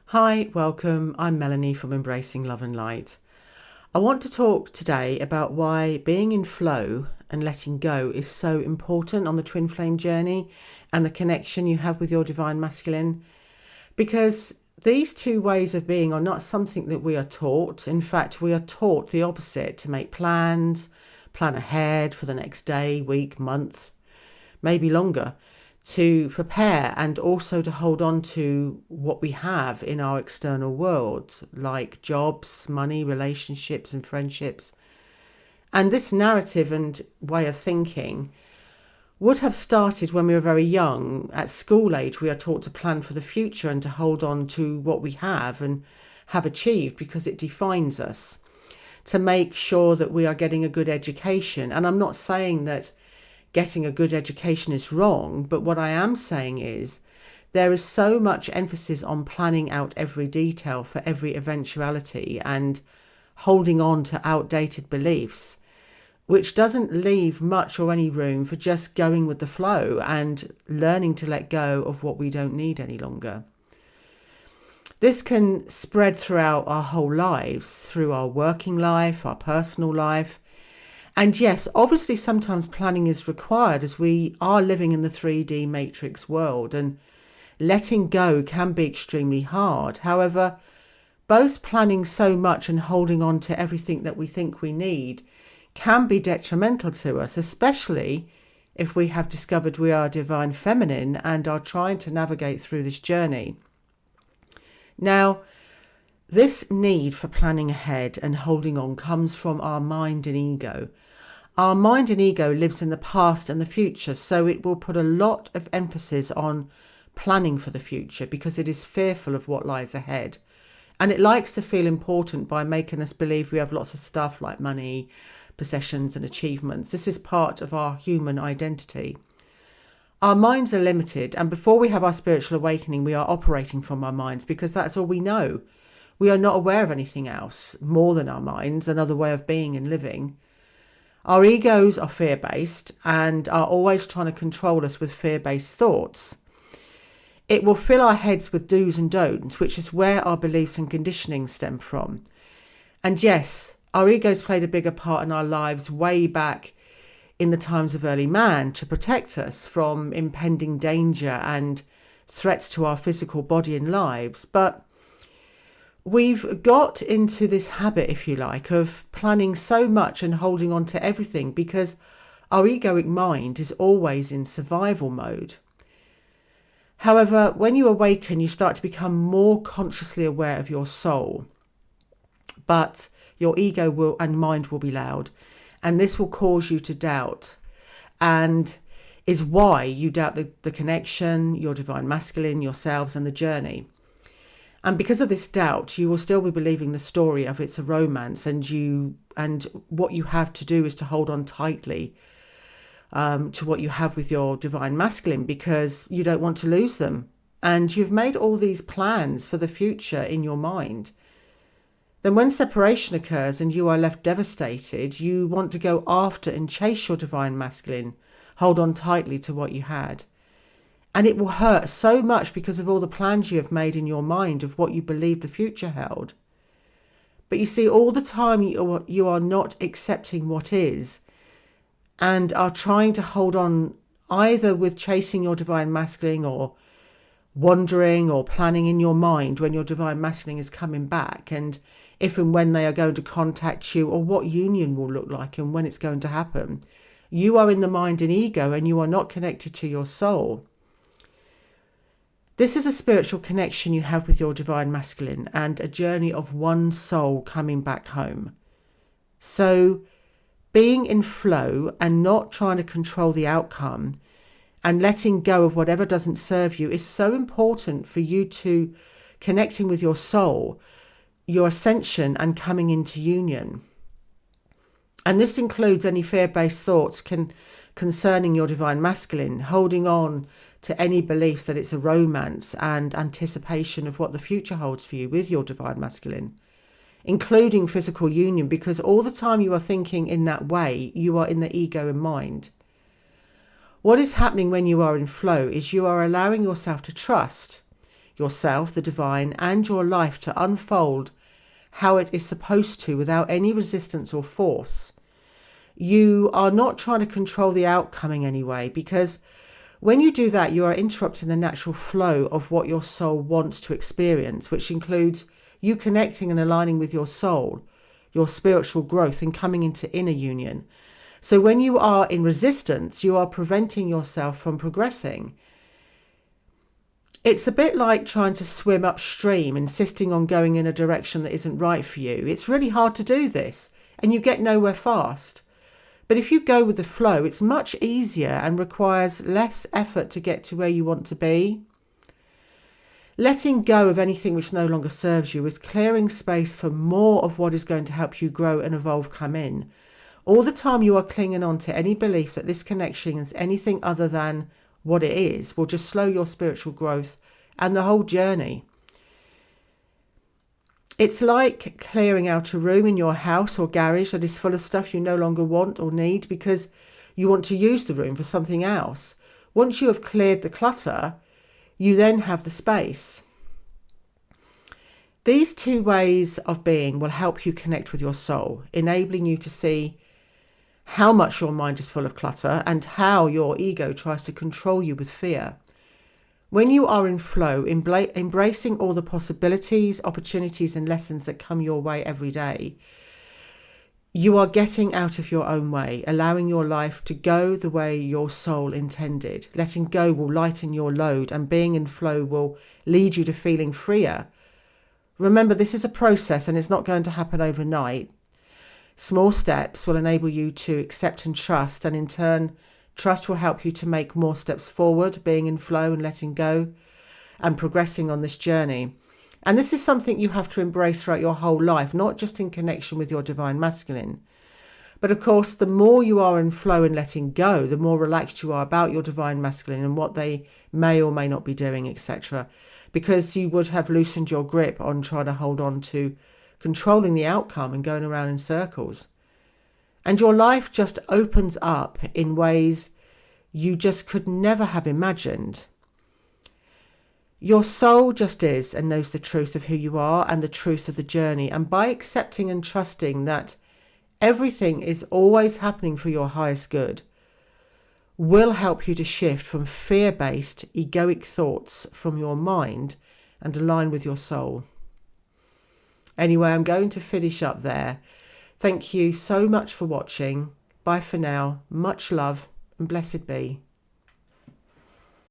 Hi, welcome. I'm Melanie from Embracing Love and Light. I want to talk today about why being in flow and letting go is so important on the twin flame journey and the connection you have with your divine masculine. Because these two ways of being are not something that we are taught. In fact, we are taught the opposite, to make plans, plan ahead for the next day, week, month, maybe longer, to prepare and also to hold on to what we have in our external world, like jobs, money, relationships and friendships. And this narrative and way of thinking would have started when we were very young. At school age, we are taught to plan for the future and to hold on to what we have and have achieved because it defines us, to make sure that we are getting a good education. And I'm not saying that getting a good education is wrong, but what I am saying is there is so much emphasis on planning out every detail for every eventuality and holding on to outdated beliefs, which doesn't leave much or any room for just going with the flow and learning to let go of what we don't need any longer. This can spread throughout our whole lives, through our working life, our personal life. And yes, obviously sometimes planning is required as we are living in the 3D matrix world, and letting go can be extremely hard. However, both planning so much and holding on to everything that we think we need can be detrimental to us, especially if we have discovered we are divine feminine and are trying to navigate through this journey. Now, this need for planning ahead and holding on comes from our mind and ego. Our mind and ego lives in the past and the future, so it will put a lot of emphasis on planning for the future because it is fearful of what lies ahead. And it likes to feel important by making us believe we have lots of stuff like money, possessions and achievements. This is part of our human identity. Our minds are limited, and before we have our spiritual awakening, we are operating from our minds because that's all we know. We are not aware of anything else more than our minds, another way of being and living. Our egos are fear-based and are always trying to control us with fear-based thoughts. It will fill our heads with do's and don'ts, which is where our beliefs and conditioning stem from. And yes, our egos played a bigger part in our lives way back in the times of early man to protect us from impending danger and threats to our physical body and lives. But we've got into this habit, if you like, of planning so much and holding on to everything because our egoic mind is always in survival mode. However, when you awaken, you start to become more consciously aware of your soul. But your ego and mind will be loud, and this will cause you to doubt, and is why you doubt the connection, your divine masculine, yourselves, and the journey. And because of this doubt, you will still be believing the story of it's a romance, and what you have to do is to hold on tightly to what you have with your divine masculine because you don't want to lose them. And you've made all these plans for the future in your mind. Then when separation occurs and you are left devastated, you want to go after and chase your divine masculine, hold on tightly to what you had. And it will hurt so much because of all the plans you have made in your mind of what you believe the future held. But you see, all the time you are not accepting what is and are trying to hold on either with chasing your divine masculine or wandering or planning in your mind when your divine masculine is coming back and if and when they are going to contact you or what union will look like and when it's going to happen. You are in the mind and ego and you are not connected to your soul. This is a spiritual connection you have with your divine masculine and a journey of one soul coming back home. So being in flow and not trying to control the outcome and letting go of whatever doesn't serve you is so important for you to connecting with your soul, your ascension and coming into union. And this includes any fear-based thoughts concerning your divine masculine, holding on to any beliefs that it's a romance and anticipation of what the future holds for you with your divine masculine, including physical union, because all the time you are thinking in that way, you are in the ego and mind. What is happening when you are in flow is you are allowing yourself to trust. yourself, the divine, and your life to unfold how it is supposed to without any resistance or force. You are not trying to control the outcome in any way, because when you do that, you are interrupting the natural flow of what your soul wants to experience, which includes you connecting and aligning with your soul, your spiritual growth, and coming into inner union. So when you are in resistance, you are preventing yourself from progressing. It's a bit like trying to swim upstream, insisting on going in a direction that isn't right for you. It's really hard to do this, and you get nowhere fast. But if you go with the flow, it's much easier and requires less effort to get to where you want to be. Letting go of anything which no longer serves you is clearing space for more of what is going to help you grow and evolve come in. All the time you are clinging on to any belief that this connection is anything other than what it is will just slow your spiritual growth and the whole journey. It's like clearing out a room in your house or garage that is full of stuff you no longer want or need because you want to use the room for something else. Once you have cleared the clutter, you then have the space. These two ways of being will help you connect with your soul, enabling you to see how much your mind is full of clutter and how your ego tries to control you with fear. When you are in flow, embracing all the possibilities, opportunities, and lessons that come your way every day, you are getting out of your own way, allowing your life to go the way your soul intended. Letting go will lighten your load, and being in flow will lead you to feeling freer. Remember, this is a process and it's not going to happen overnight. Small steps will enable you to accept and trust, and in turn, trust will help you to make more steps forward, being in flow and letting go and progressing on this journey. And this is something you have to embrace throughout your whole life, not just in connection with your divine masculine. But of course, the more you are in flow and letting go, the more relaxed you are about your divine masculine and what they may or may not be doing, etc. Because you would have loosened your grip on trying to hold on to controlling the outcome and going around in circles. And your life just opens up in ways you just could never have imagined. Your soul just is and knows the truth of who you are and the truth of the journey. And by accepting and trusting that everything is always happening for your highest good, will help you to shift from fear-based, egoic thoughts from your mind and align with your soul. Anyway, I'm going to finish up there. Thank you so much for watching. Bye for now. Much love and blessed be.